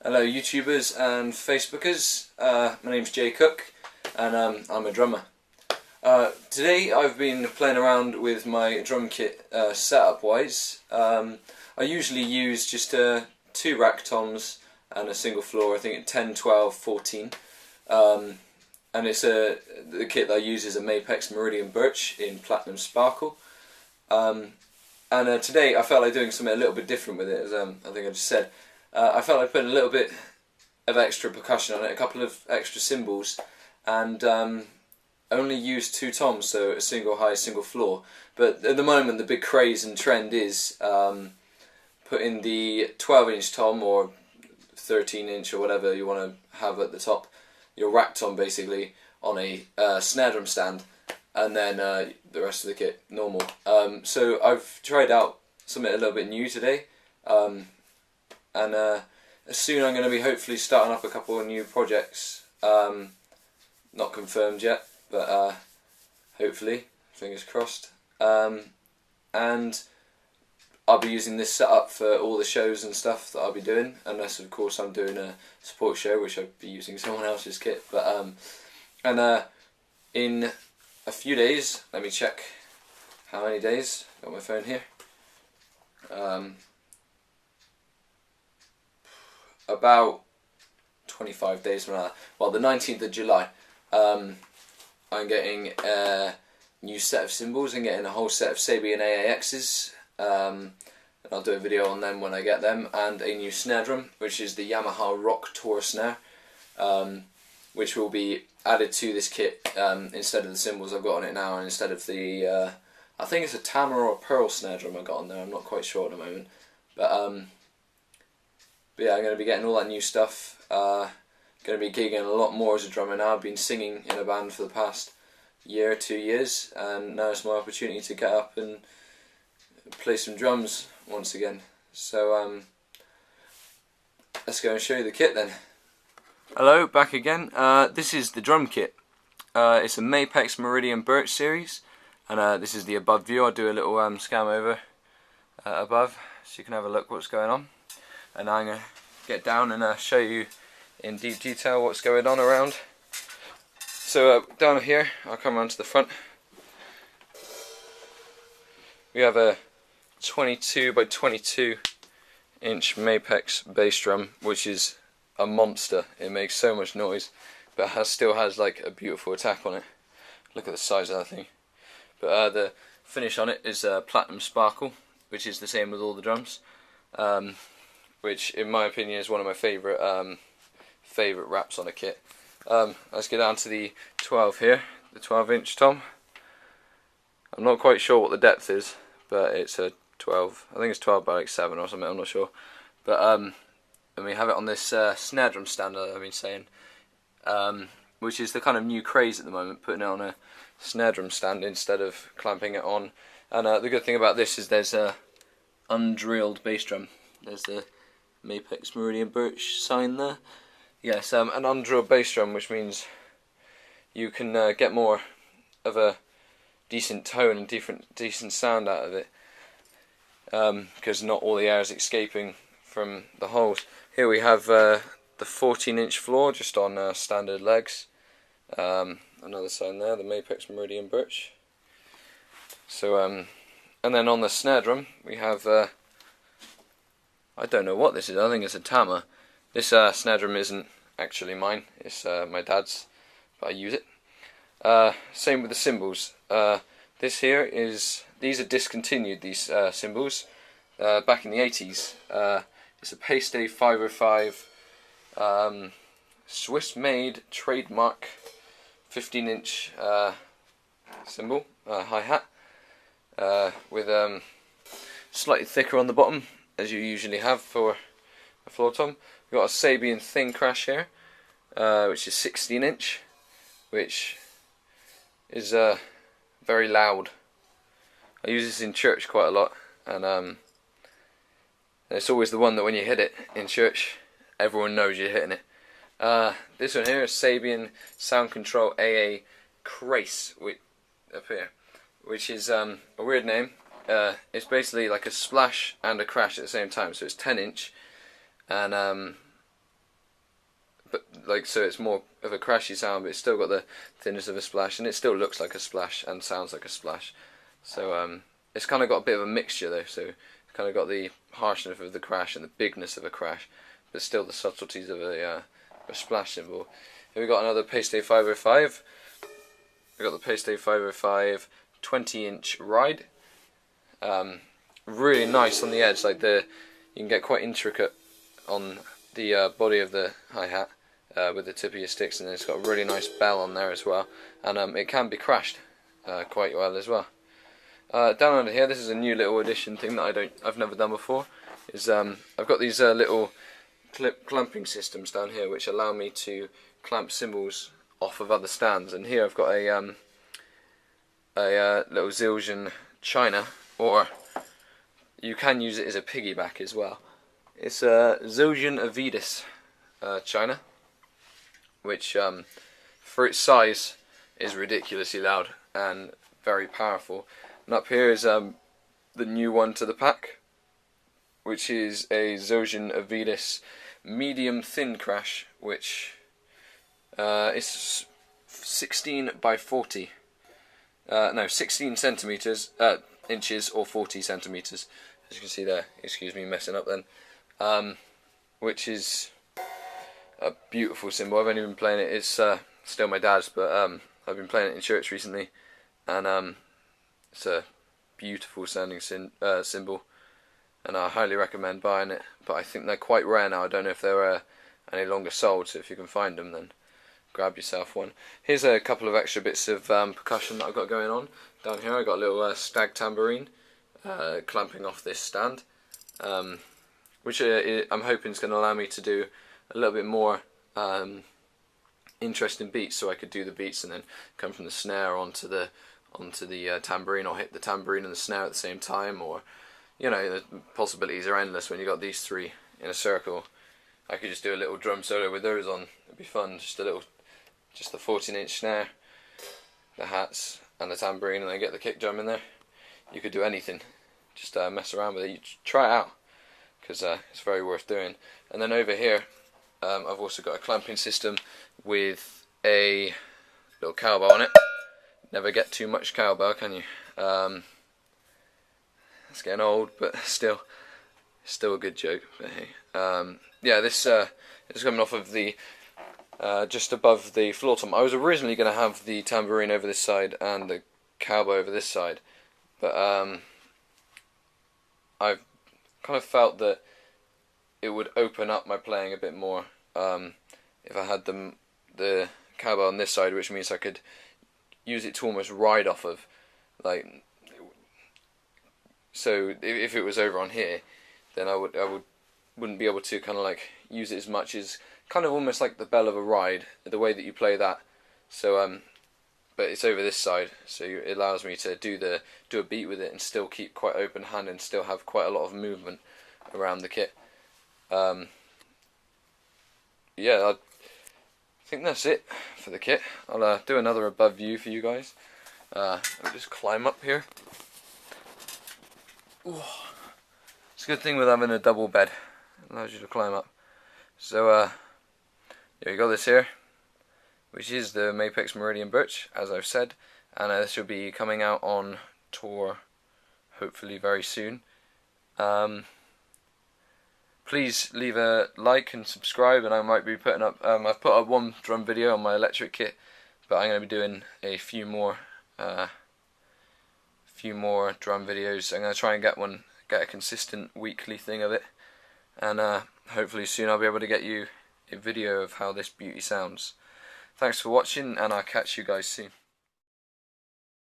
Hello YouTubers and Facebookers, my name's Jay Cook and I'm a drummer. Today I've been playing around with my drum kit setup wise. I usually use just 2 rack toms and a single floor, I think 10, 12, 14. And it's the kit that I use is a Mapex Meridian Birch in Platinum Sparkle. Today I felt like doing something a little bit different with it, as I think I just said. I felt like putting a little bit of extra percussion on it, a couple of extra cymbals, and only used 2 toms, so a single high, single floor. But at the moment the big craze and trend is putting the 12-inch tom or 13-inch or whatever you want to have at the top, your rack tom basically, on a snare drum stand, and then the rest of the kit normal. So I've tried out something a little bit new today. Soon I'm going to be hopefully starting up a couple of new projects, not confirmed yet, but hopefully, fingers crossed, and I'll be using this setup for all the shows and stuff that I'll be doing, unless of course I'm doing a support show which I'll be using someone else's kit, but in a few days, let me check how many days, got my phone here, about 25 days from now, well, the 19th of July, I'm getting a new set of cymbals and getting a whole set of Sabian AAXs, and I'll do a video on them when I get them, and a new snare drum, which is the Yamaha Rock Tour snare, which will be added to this kit instead of the cymbals I've got on it now, and instead of the, I think it's a Tama or a Pearl snare drum I got on there, I'm not quite sure at the moment, but yeah, I'm going to be getting all that new stuff, going to be gigging a lot more as a drummer now. I've been singing in a band for the past year, 2 years, and now it's my opportunity to get up and play some drums once again. So let's go and show you the kit then. Hello, back again. This is the drum kit. It's a Mapex Meridian Birch series, and this is the above view. I'll do a little scam over above so you can have a look what's going on. And I'm going to get down and show you in deep detail what's going on around. So down here, I'll come around to the front. We have a 22 by 22 inch Mapex bass drum, which is a monster. It makes so much noise, but still has like a beautiful attack on it. Look at the size of that thing. But the finish on it is Platinum Sparkle, which is the same with all the drums. Which in my opinion is one of my favourite wraps on a kit. Let's get down to the 12 here, the 12-inch tom. I'm not quite sure what the depth is, but it's a 12. I think it's 12 by like 7 or something. I'm not sure. But and we have it on this snare drum stand that I've been saying, which is the kind of new craze at the moment, putting it on a snare drum stand instead of clamping it on. And the good thing about this is there's a undrilled bass drum. There's the Mapex Meridian Birch sign there. Yes, an undrilled bass drum, which means you can get more of a decent tone and decent sound out of it, because not all the air is escaping from the holes. Here we have the 14-inch floor just on standard legs. Another sign there, the Mapex Meridian Birch. So and then on the snare drum we have I don't know what this is. I think it's a Tama. This snare drum isn't actually mine. It's my dad's, but I use it. Same with the cymbals. These are discontinued, these cymbals, back in the 80s. It's a Paiste 505 Swiss-made trademark 15-inch cymbal, hi-hat, with slightly thicker on the bottom, as you usually have for a floor tom. We've got a Sabian Thin Crash here, which is 16-inch, which is very loud. I use this in church quite a lot, and it's always the one that when you hit it in church, everyone knows you're hitting it. This one here is Sabian Sound Control AA Crace, up here, which is a weird name. It's basically like a splash and a crash at the same time, so it's 10-inch, and but like, so it's more of a crashy sound, but it's still got the thinness of a splash, and it still looks like a splash and sounds like a splash. So it's kind of got a bit of a mixture though. So it's kind of got the harshness of the crash and the bigness of a crash, but still the subtleties of a splash cymbal. Here we got another Paste 505. We got the Paste 505 20-inch ride. Really nice on the edge, like you can get quite intricate on the body of the hi-hat with the tip of your sticks, and it's got a really nice bell on there as well, and it can be crashed quite well as well. Down under here, this is a new little addition thing that I've never done before. I've got these little clamping systems down here which allow me to clamp cymbals off of other stands, and here I've got a little Zildjian China, or you can use it as a piggyback as well. It's a Zildjian Avedis China, which for its size is ridiculously loud and very powerful. And up here is the new one to the pack, which is a Zildjian Avedis medium thin crash, which is 16 by 40. No, 16 centimeters, inches, or 40 centimeters, as you can see there. Excuse me messing up then. Which is a beautiful cymbal. I've only been playing it. It's still my dad's, but I've been playing it in church recently, and it's a beautiful sounding cymbal, and I highly recommend buying it. But I think they're quite rare now. I don't know if they're any longer sold, so if you can find them, then grab yourself one. Here's a couple of extra bits of percussion that I've got going on. Down here I've got a little stag tambourine clamping off this stand, which I'm hoping is going to allow me to do a little bit more interesting beats, so I could do the beats and then come from the snare onto the tambourine, or hit the tambourine and the snare at the same time, or, you know, the possibilities are endless when you got these three in a circle. I could just do a little drum solo with those on. It'd be fun. Just the 14-inch snare, the hats, and the tambourine, and then get the kick drum in there. You could do anything. Just mess around with it. You try it out, because it's very worth doing. And then over here, I've also got a clamping system with a little cowbell on it. Never get too much cowbell, can you? It's getting old, but still a good joke. But hey, yeah, this is coming off of the just above the floor tom. I was originally going to have the tambourine over this side and the cowbell over this side, but I've kind of felt that it would open up my playing a bit more if I had the cowbell on this side, which means I could use it to almost ride off of, like. So if it was over on here, then I wouldn't be able to kind of like use it as much as kind of almost like the bell of a ride, the way that you play that. So but it's over this side, so it allows me to do a beat with it and still keep quite open hand and still have quite a lot of movement around the kit. Yeah, I think that's it for the kit. I'll do another above view for you guys. I'll just climb up here. Ooh. It's a good thing with having a double bed. It allows you to climb up. So yeah, we got this here, which is the Mapex Meridian Birch, as I've said, and this will be coming out on tour hopefully very soon. Please leave a like and subscribe, and I might be putting up, I've put up one drum video on my electric kit, but I'm going to be doing a few more drum videos. I'm going to try and get a consistent weekly thing of it, and hopefully soon I'll be able to get you a video of how this beauty sounds. Thanks for watching, and I'll catch you guys soon.